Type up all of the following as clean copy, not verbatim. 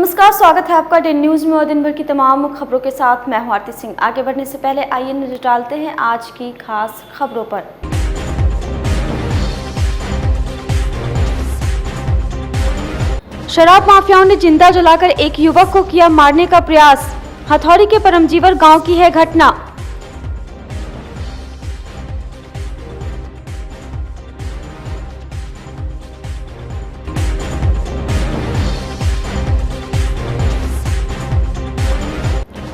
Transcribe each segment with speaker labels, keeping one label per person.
Speaker 1: नमस्कार, स्वागत है आपका डे न्यूज में और दिन भर की तमाम खबरों के साथ मैं हूं आरती सिंह। आगे बढ़ने से पहले आइए नजर डालते हैं आज की खास खबरों पर। शराब माफियाओं ने जिंदा जलाकर एक युवक को किया मारने का प्रयास। हथौड़ी के परमजीवर गांव की है घटना।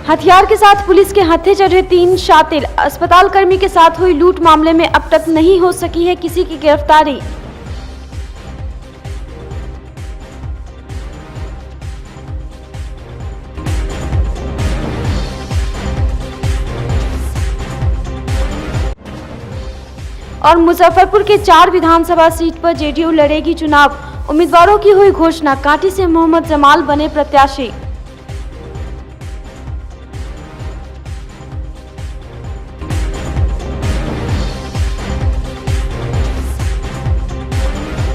Speaker 1: हथियार के साथ पुलिस के हत्थे चढ़े 3 शातिर। अस्पताल कर्मी के साथ हुई लूट मामले में अब तक नहीं हो सकी है किसी की गिरफ्तारी। और मुजफ्फरपुर के 4 विधानसभा सीट पर जेडीयू लड़ेगी चुनाव। उम्मीदवारों की हुई घोषणा। कांटी से मोहम्मद जमाल बने प्रत्याशी।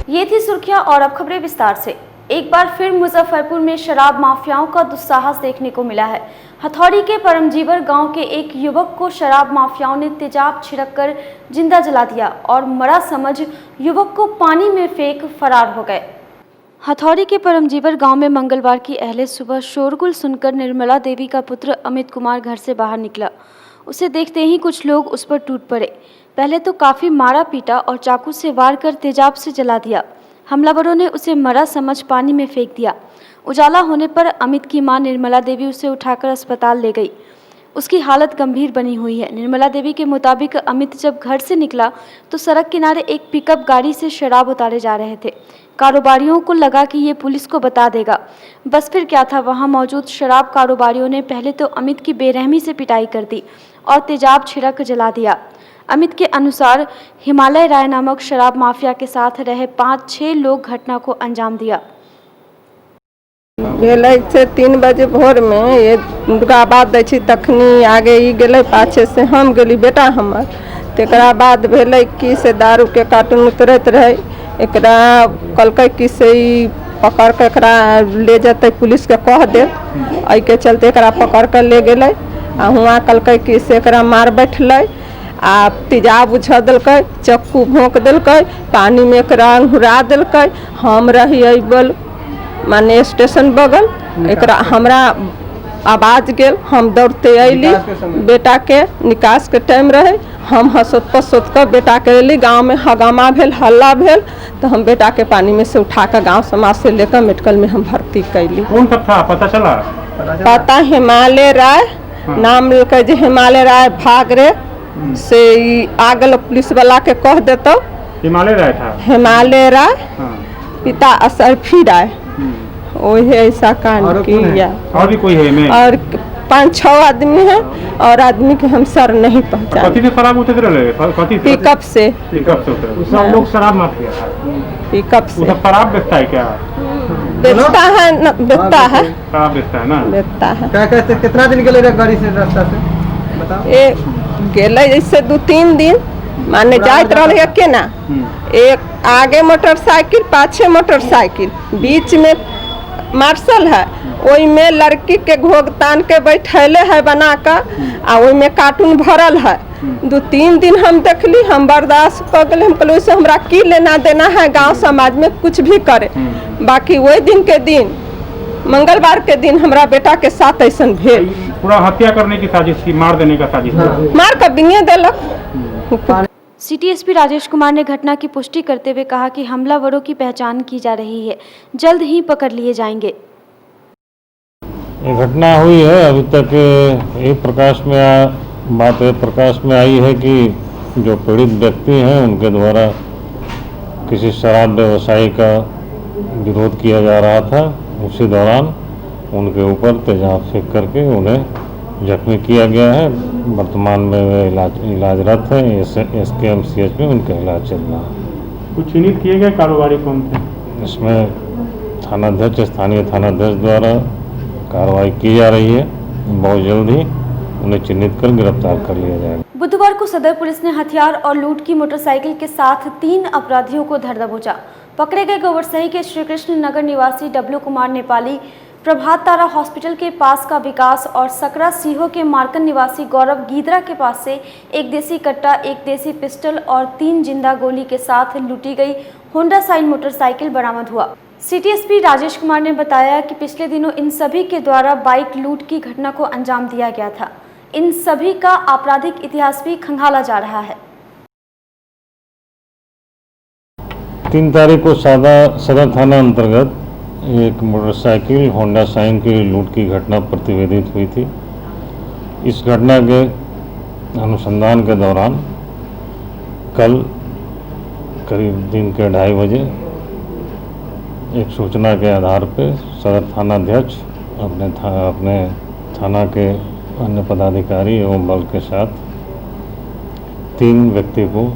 Speaker 1: ये थी सुर्खियां और अब खबरें विस्तार से। एक बार फिर मुजफ्फरपुर में शराब माफियाओं का दुस्साहस देखने को मिला है। हथौड़ी के परमजीवर गांव के एक युवक को शराब माफियाओं ने तेजाब छिड़ककर जिंदा जला दिया और मरा समझ युवक को पानी में फेंक फरार हो गए। हथौड़ी के परमजीवर गांव में मंगलवार की अहले सुबह शोरगुल सुनकर निर्मला देवी का पुत्र अमित कुमार घर से बाहर निकला। उसे देखते ही कुछ लोग उस पर टूट पड़े। पहले तो काफी मारा पीटा और चाकू से वार कर तेजाब से जला दिया। हमलावरों ने उसे मरा समझ पानी में फेंक दिया। उजाला होने पर अमित की मां निर्मला देवी उसे उठाकर अस्पताल ले गई। उसकी हालत गंभीर बनी हुई है। निर्मला देवी के मुताबिक अमित जब घर से निकला तो सड़क किनारे एक पिकअप गाड़ी से शराब उतारे जा रहे थे। कारोबारियों को लगा कि ये पुलिस को बता देगा। बस फिर क्या था, वहां मौजूद शराब कारोबारियों ने पहले तो अमित की बेरहमी से पिटाई कर दी और तेजाब छिड़क जला दिया। अमित के अनुसार हिमालय राय नामक शराब माफिया के साथ रहे 5-6 लोग घटना को अंजाम दिया।
Speaker 2: से 3 बजे भोर में ये दुर्गाबाद दै छी तखनी आगे ई गेले पाछे से हम गेली बेटा हमर। तेकरा बाद भेले कि से दारू के कार्टून उतरत रहे। एकरा कलकै कि से ई पकड़ के एकरा ले जते पुलिस के कह दे। एहि के चलते एकरा पकड़ के ले गेले आ हुआ कलकै कि से एकरा मार बैठले आ तेजाब उछल दिल्कै, चक्कू भोंक दिल्कै, पानी में एकरा हुरा दिल्कै। हम रही अबल माने स्टेशन बगल। एकरा हमरा आवाज गेल, हम दौड़ते अली। बेटा के निकास के टाइम रहे। हम हंसत पसत कर बेटा के अली। गाँव में हगामा भेल, हल्ला भेल तो हम बेटा के पानी में से उठा कर गाँव समाज से लेकर मेडिकल में हम भर्ती कैली।
Speaker 3: कौन था पता चला?
Speaker 2: पता हिमालय राय नाम लेकर जे हिमालय राय भाग रे से आगल पुलिस वाला के कह देतो।
Speaker 3: हिमालय राय था?
Speaker 2: हिमालय राय। पिता असरफी राय। वही ऐसा कांड किया।
Speaker 3: और भी कोई है में?
Speaker 2: और 5-6 आदमी है और आदमी के हम सर नहीं पहचान।
Speaker 3: कथी से शराब उतर रहे?
Speaker 2: पिकअप से।
Speaker 3: पिकअप से उतरे। सब लोग शराब माफिया था?
Speaker 2: पिकअप से।
Speaker 3: सब शराब बेचता है क्या?
Speaker 2: बेचता है न, बेचता है।
Speaker 3: शराब बेचता है ना?
Speaker 2: बेचता है।
Speaker 4: क्या कहते कितना दिन गेले गाड़ी से रास्ता से बताओ?
Speaker 2: ए गेले जैसे 2-3 दिन माने जात रहे के ना। एक आगे मोटरसाइकिल पाछे मोटरसाइकिल बीच में मार्शल है। ओई में लड़की के घोग तान के बैठैले है बना कर आ ओई में कार्टून भरल है। 2-3 दिन हम देखली, हम बर्दाश्त कर गए। हम कहलू से हमरा की लेना देना है गांव समाज में कुछ भी करे। बाकी वही दिन के दिन मंगलवार के दिन हमरा बेटा के साथ ऐसा भेल।
Speaker 3: पूरा हत्या करने की साजिश थी, मार देने का साजिश थी।
Speaker 2: मार कर बिंगे देलक।
Speaker 1: सिटी एसपी राजेश कुमार ने घटना की पुष्टि करते हुए कहा कि हमलावरों की पहचान की जा रही है, जल्द ही पकड़ लिए जाएंगे।
Speaker 5: ये घटना हुई है, अभी तक ये बात प्रकाश में आई है कि जो पीड़ित व्यक्ति हैं उनके द्वारा किसी शराब व्यवसायी का विरोध किया जा रहा था। उसी दौरान उनके ऊपर तेजाब फेंक करके उन्हें जख्मी किया गया है। वर्तमान में वे इलाजरत हैं। SKMCH में उनका इलाज चल रहा है।
Speaker 3: कुछ चिन्हित किए गए कारोबारी कौन थे?
Speaker 5: इसमें थानाध्यक्ष, स्थानीय थानाध्यक्ष द्वारा कार्रवाई की जा रही है। बहुत जल्द ही उन्हें चिन्हित कर गिरफ्तार कर लिया जाएगा।
Speaker 1: बुधवार को सदर पुलिस ने हथियार और लूट की मोटरसाइकिल के साथ 3 अपराधियों को धर दबोचा। पकड़े गए गोवरसही के श्री कृष्ण नगर निवासी डब्लू कुमार नेपाली प्रभात तारा हॉस्पिटल के पास का विकास और सकरा सीहो के मार्कन निवासी गौरव गीदरा के पास से एक देसी कट्टा, एक देसी पिस्टल और 3 जिंदा गोली के साथ लूटी गई होंडा साइन मोटरसाइकिल बरामद हुआ। सिटी एसपी राजेश कुमार ने बताया कि पिछले दिनों इन सभी के द्वारा बाइक लूट की घटना को अंजाम दिया गया था। इन सभी का आपराधिक इतिहास भी खंगाला जा रहा है।
Speaker 5: 3 तारीख को सदर थाना अंतर्गत एक मोटरसाइकिल होंडा साइन की लूट की घटना प्रतिवेदित हुई थी। इस घटना के अनुसंधान के दौरान कल करीब दिन के 2:30 बजे एक सूचना के आधार पर सदर थानाध्यक्ष अपने थाना के अन्य पदाधिकारी एवं बल के साथ 3 व्यक्ति को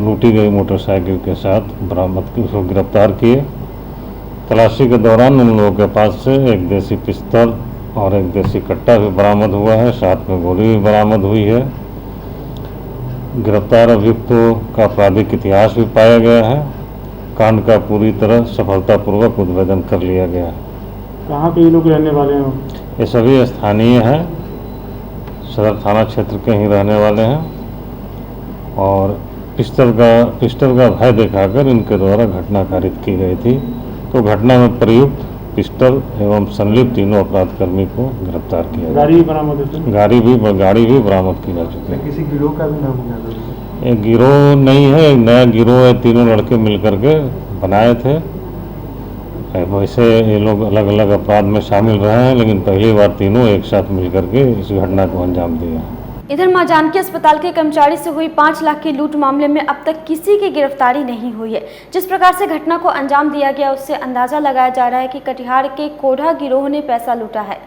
Speaker 5: लूटी गई मोटरसाइकिल के साथ गिरफ्तार किए। तलाशी के दौरान उन लोगों के पास से एक देसी पिस्तौल और एक देसी कट्टा भी बरामद हुआ है, साथ में गोली भी बरामद हुई है। गिरफ्तार अभियुक्तों का आपराधिक इतिहास भी पाया गया है। कांड का पूरी तरह सफलतापूर्वक उद्भेदन कर लिया गया है।
Speaker 3: कहाँ के ये लोग रहने वाले हैं?
Speaker 5: ये सभी स्थानीय हैं, सदर थाना क्षेत्र के ही रहने वाले हैं और पिस्टल का भय दिखाकर इनके द्वारा घटना कारित की गई थी। तो घटना में प्रयुक्त पिस्टल एवं संलिप्त तीनों अपराधकर्मी को गिरफ्तार किया गया।
Speaker 3: गाड़ी भी बरामद है?
Speaker 5: गाड़ी भी बरामद की जा चुकी है।
Speaker 4: किसी गिरोह का भी नाम है?
Speaker 5: एक गिरोह नहीं है, एक नया गिरोह है, तीनों लड़के मिलकर के बनाए थे। वैसे ये लोग अलग अलग अपराध में शामिल रहे हैं, लेकिन पहली बार तीनों एक साथ मिलकर के इस घटना को अंजाम दिया।
Speaker 1: इधर मां जानकी अस्पताल के कर्मचारी से हुई 5 लाख की लूट मामले में अब तक किसी की गिरफ्तारी नहीं हुई है। जिस प्रकार से घटना को अंजाम दिया गया उससे अंदाजा लगाया जा रहा है कि कटिहार के कोढ़ा गिरोह ने पैसा लूटा है।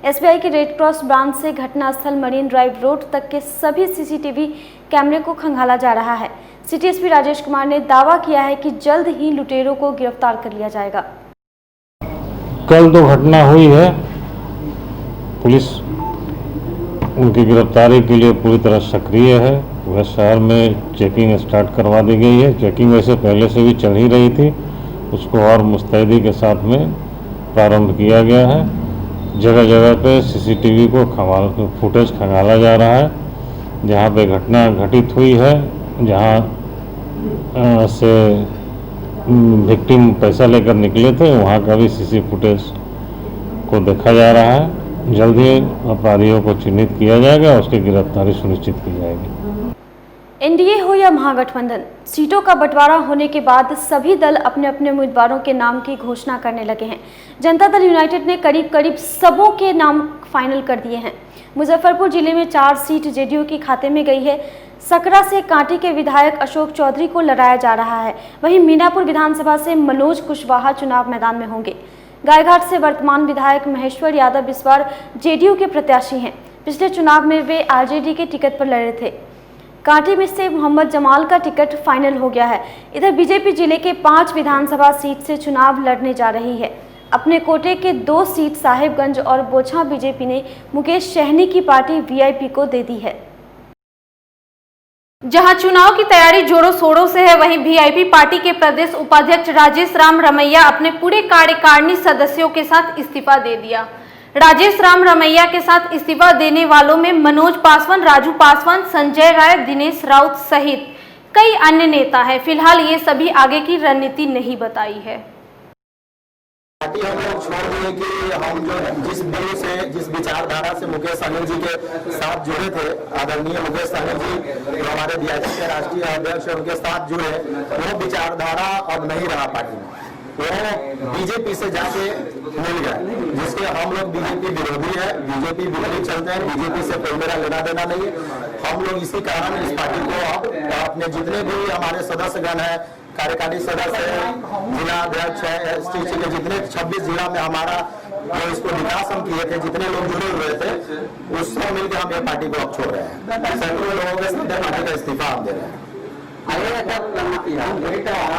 Speaker 1: एसबीआई के रेड क्रॉस ब्रांच से घटनास्थल मरीन ड्राइव रोड तक के सभी सीसीटीवी कैमरे को खंगाला जा रहा है। सिटी एसपी राजेश कुमार ने दावा किया है कि जल्द ही लुटेरों को गिरफ्तार कर लिया जाएगा।
Speaker 5: कल तो घटना हुई है, पुलिस उनकी गिरफ्तारी के लिए पूरी तरह सक्रिय है। वह शहर में चेकिंग स्टार्ट करवा दी गई है। चेकिंग वैसे पहले से भी चल ही रही थी, उसको और मुस्तैदी के साथ में प्रारंभ किया गया है। जगह जगह पे सीसीटीवी को फुटेज खंगाला जा रहा है। जहाँ पे घटना घटित हुई है, जहाँ से विक्टिम पैसा लेकर निकले थे, वहाँ का भी सीसी फुटेज को देखा जा रहा है। जल्द ही अपराधियों को चिन्हित किया जाएगा, उसकी गिरफ्तारी सुनिश्चित की जाएगी।
Speaker 1: एनडीए हो या महागठबंधन, सीटों का बंटवारा होने के बाद सभी दल अपने अपने उम्मीदवारों के नाम की घोषणा करने लगे हैं। जनता दल यूनाइटेड ने करीब सबों के नाम फाइनल कर दिए हैं। मुजफ्फरपुर जिले में 4 सीट जेडीयू के खाते में गई है। सकरा से कांटी के विधायक अशोक चौधरी को लड़ाया जा रहा है। वहीं मीनापुर विधानसभा से मनोज कुशवाहा चुनाव मैदान में होंगे। गायघाट से वर्तमान विधायक महेश्वर यादव इस बार जेडीयू के प्रत्याशी हैं। पिछले चुनाव में वे आरजेडी के टिकट पर लड़े थे। कांटी में से मोहम्मद जमाल का टिकट फाइनल हो गया है। इधर बीजेपी जिले के 5 विधानसभा सीट से चुनाव लड़ने जा रही है। अपने कोटे के 2 सीट साहिबगंज और बोछा बीजेपी ने मुकेश सहनी की पार्टी वीआईपी को दे दी है।
Speaker 6: जहां चुनाव की तैयारी जोरों शोरों से है, वहीं वीआईपी पार्टी के प्रदेश उपाध्यक्ष राजेश राम रमैया अपने पूरे कार्यकारिणी सदस्यों के साथ इस्तीफा दे दिया। राजेश राम रमैया के साथ इस्तीफा देने वालों में मनोज पासवान, राजू पासवान, संजय राय, दिनेश राउत सहित कई अन्य नेता हैं। फिलहाल ये सभी आगे की रणनीति नहीं बताई है।
Speaker 7: पार्टी हम लोग छोड़ दिए कि हम जो जिस व्यू से, जिस विचारधारा से मुकेश सहनी जी के साथ जुड़े थे, आदरणीय मुकेश सहनी जी जो हमारे बीजेपी के राष्ट्रीय अध्यक्ष उनके साथ जुड़े, वो विचारधारा अब नहीं रहा पार्टी में। वो बीजेपी से जाके मिल गए, जिसके हम लोग बीजेपी विरोधी है, बीजेपी विरोधी चलते हैं, बीजेपी से कोई मेरा लेना देना नहीं है। हम लोग इसी कारण इस पार्टी को अपने जितने भी हमारे सदस्यगण है, कार्यकारी सदस्य है, जिला अध्यक्ष है, एसटीसी के जितने 26 जिला में हमारा जो इसको विकास हम किए थे, जितने लोग जुड़े हुए थे, उससे मिलकर हम ये पार्टी को अब छोड़ रहे हैं। सैकड़ों लोगों के साथ पार्टी का इस्तीफा हम दे रहे हैं।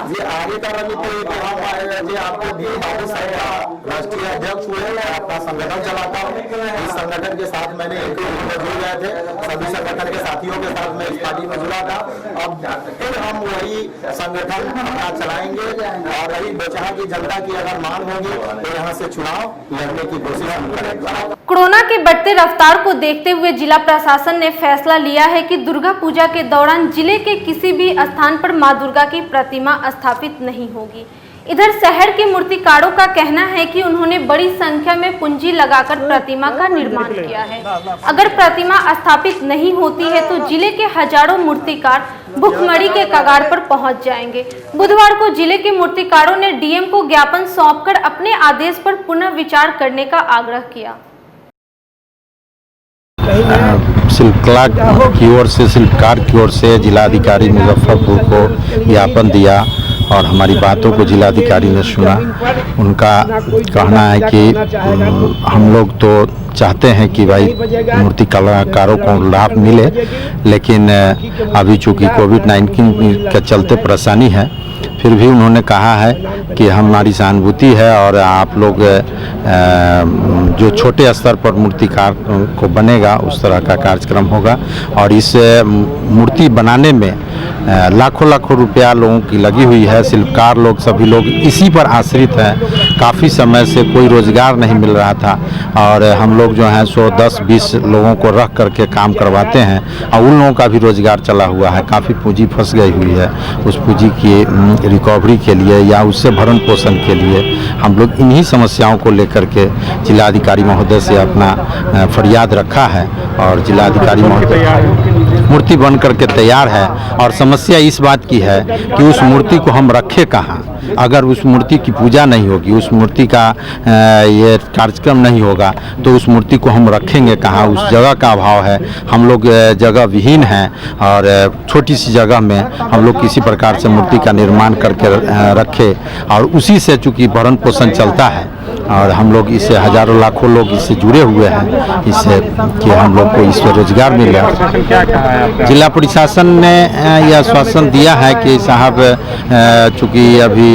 Speaker 7: जी आगे का रणनीति है कि हम जी आपको भी बाबू साहब का राष्ट्रीय अध्यक्ष हुए, अपना संगठन चलाता हूँ। इस संगठन के साथ मैंने एक जुड़ गए थे, सभी संगठन के साथियों के साथ मैं इस पार्टी में जुड़ा था। अब फिर हम वही संगठन अपना चलाएंगे और रही बोचहा की जनता की अगर मांग होगी तो यहाँ से चुनाव लड़ने की कोशिश हम करेंगे।
Speaker 6: कोरोना के बढ़ते रफ्तार को देखते हुए जिला प्रशासन ने फैसला लिया है कि दुर्गा पूजा के दौरान जिले के किसी भी स्थान पर मां दुर्गा की प्रतिमा स्थापित नहीं होगी। इधर शहर के मूर्तिकारों का कहना है कि उन्होंने बड़ी संख्या में पूंजी लगाकर प्रतिमा का निर्माण किया है। अगर प्रतिमा स्थापित नहीं होती है तो जिले के हजारों मूर्तिकार भुखमरी के कगार पर पहुंच जाएंगे। बुधवार को जिले के मूर्तिकारों ने डीएम को ज्ञापन सौंपकर अपने आदेश पर पुनः विचार करने का आग्रह किया।
Speaker 8: शिल्पकला की ओर से, शिल्पकार की ओर से जिलाधिकारी मुजफ्फरपुर को ज्ञापन दिया और हमारी बातों को जिलाधिकारी ने सुना। उनका कहना है कि हम लोग तो चाहते हैं कि भाई मूर्ति कलाकारों को लाभ मिले, लेकिन अभी चूँकि कोविड-19 के चलते परेशानी है, फिर भी उन्होंने कहा है कि हमारी सहानुभूति है और आप लोग जो छोटे स्तर पर मूर्तिकार को बनेगा उस तरह का कार्यक्रम होगा। और इस मूर्ति बनाने में लाखों रुपया लोगों की लगी हुई है। शिल्पकार लोग, सभी लोग इसी पर आश्रित हैं। काफ़ी समय से कोई रोज़गार नहीं मिल रहा था और हम लोग जो हैं 100, 10, 20 लोगों को रख करके काम करवाते हैं और उन लोगों का भी रोज़गार चला हुआ है। काफ़ी पूंजी फंस गई हुई है। उस पूंजी की रिकवरी के लिए या उससे भरण पोषण के लिए हम लोग इन्हीं समस्याओं को लेकर के जिलाधिकारी महोदय से अपना फरियाद रखा है और जिलाधिकारी महोदय मूर्ति बन करके तैयार है। और समस्या इस बात की है कि उस मूर्ति को हम रखें कहाँ। अगर उस मूर्ति की पूजा नहीं होगी, उस मूर्ति का ये कार्यक्रम नहीं होगा तो उस मूर्ति को हम रखेंगे कहाँ। उस जगह का अभाव है। हम लोग जगह विहीन हैं और छोटी सी जगह में हम लोग किसी प्रकार से मूर्ति का निर्माण करके रखें और उसी से चूँकि भरण पोषण चलता है और हम लोग इससे हजारों लाखों लोग इससे जुड़े हुए हैं, इससे कि हम लोग को इससे रोजगार मिल रहा है। जिला प्रशासन ने यह आश्वासन दिया है कि साहब चूँकि अभी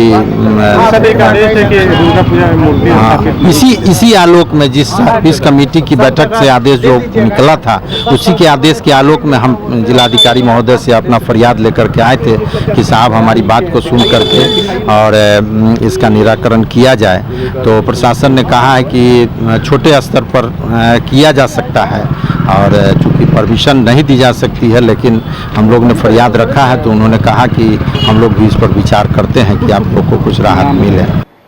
Speaker 8: इसी आलोक में जिस कमेटी की बैठक से आदेश जो निकला था उसी के आदेश के आलोक में हम जिलाधिकारी महोदय से अपना फरियाद लेकर के आए थे कि साहब हमारी बात को सुन करके और इसका निराकरण किया जाए। तो प्रशासन ने कहा है कि छोटे स्तर पर किया जा सकता है और चूँकि परमिशन नहीं दी जा सकती है, लेकिन हम लोग ने फरियाद रखा है तो उन्होंने कहा कि हम लोग भी इस पर विचार करते हैं कि आप लोग को कुछ राहत मिले।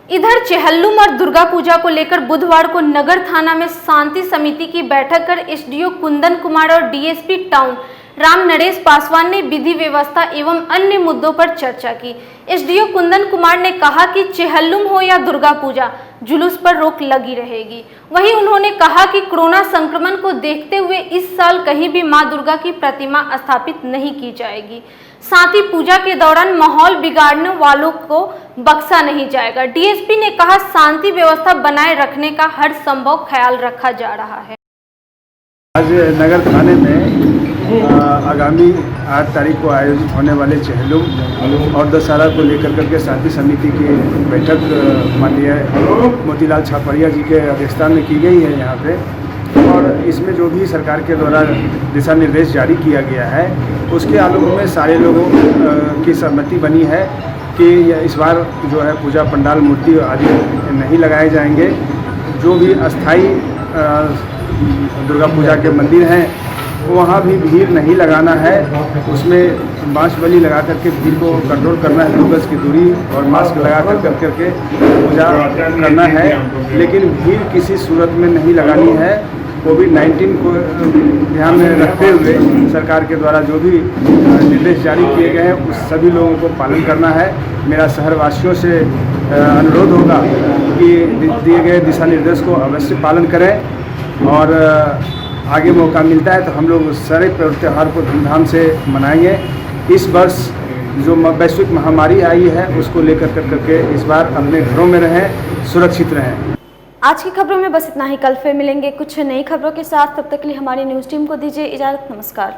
Speaker 6: इधर चेहल्लुम और दुर्गा पूजा को लेकर बुधवार को नगर थाना में शांति समिति की बैठक कर एसडीओ कुंदन कुमार और डीएसपी टाउन राम नरेश पासवान ने विधि व्यवस्था एवं अन्य मुद्दों पर चर्चा की। एसडीओ कुंदन कुमार ने कहा कि चेहल्लुम हो या दुर्गा पूजा, जुलूस पर रोक लगी रहेगी। वहीं उन्होंने कहा कि कोरोना संक्रमण को देखते हुए इस साल कहीं भी मां दुर्गा की प्रतिमा स्थापित नहीं की जाएगी। साथ ही पूजा के दौरान माहौल बिगाड़ने वालों को बख्शा नहीं जाएगा। डीएसपी ने कहा शांति व्यवस्था बनाए रखने का हर संभव ख्याल रखा जा रहा है।
Speaker 4: आज नगर थाने में आगामी 8 तारीख को आयोजित होने वाले चेहल्लुम और दशहरा को लेकर करके शांति समिति की बैठक माननीय मोतीलाल छापड़िया जी के अध्यक्षता में की गई है यहाँ पे। और इसमें जो भी सरकार के द्वारा दिशा निर्देश जारी किया गया है उसके आलोक में सारे लोगों की सहमति बनी है कि इस बार जो है पूजा पंडाल मूर्ति आदि नहीं लगाए जाएंगे। जो भी अस्थाई दुर्गा पूजा के मंदिर हैं वहाँ भी भीड़ नहीं लगाना है। उसमें बांस बलि लगा करके भीड़ को कंट्रोल करना है, 2 गज की दूरी और मास्क लगा करके पूजा करना है। लेकिन भीड़ किसी सूरत में नहीं लगानी है। कोविड-19 को ध्यान में रखते हुए सरकार के द्वारा जो भी निर्देश जारी किए गए हैं उस सभी लोगों को पालन करना है। मेरा शहरवासियों से अनुरोध होगा कि दिए गए दिशा निर्देश को अवश्य पालन करें और आगे मौका मिलता है तो हम लोग सारे त्यौहार को धूमधाम से मनाएंगे। इस वर्ष जो वैश्विक महामारी आई है उसको लेकर करके इस बार अपने घरों में रहें, सुरक्षित रहें।
Speaker 1: आज की खबरों में बस इतना ही। कल फिर मिलेंगे कुछ नई खबरों के साथ। तब तक के लिए हमारी न्यूज़ टीम को दीजिए इजाज़त। नमस्कार।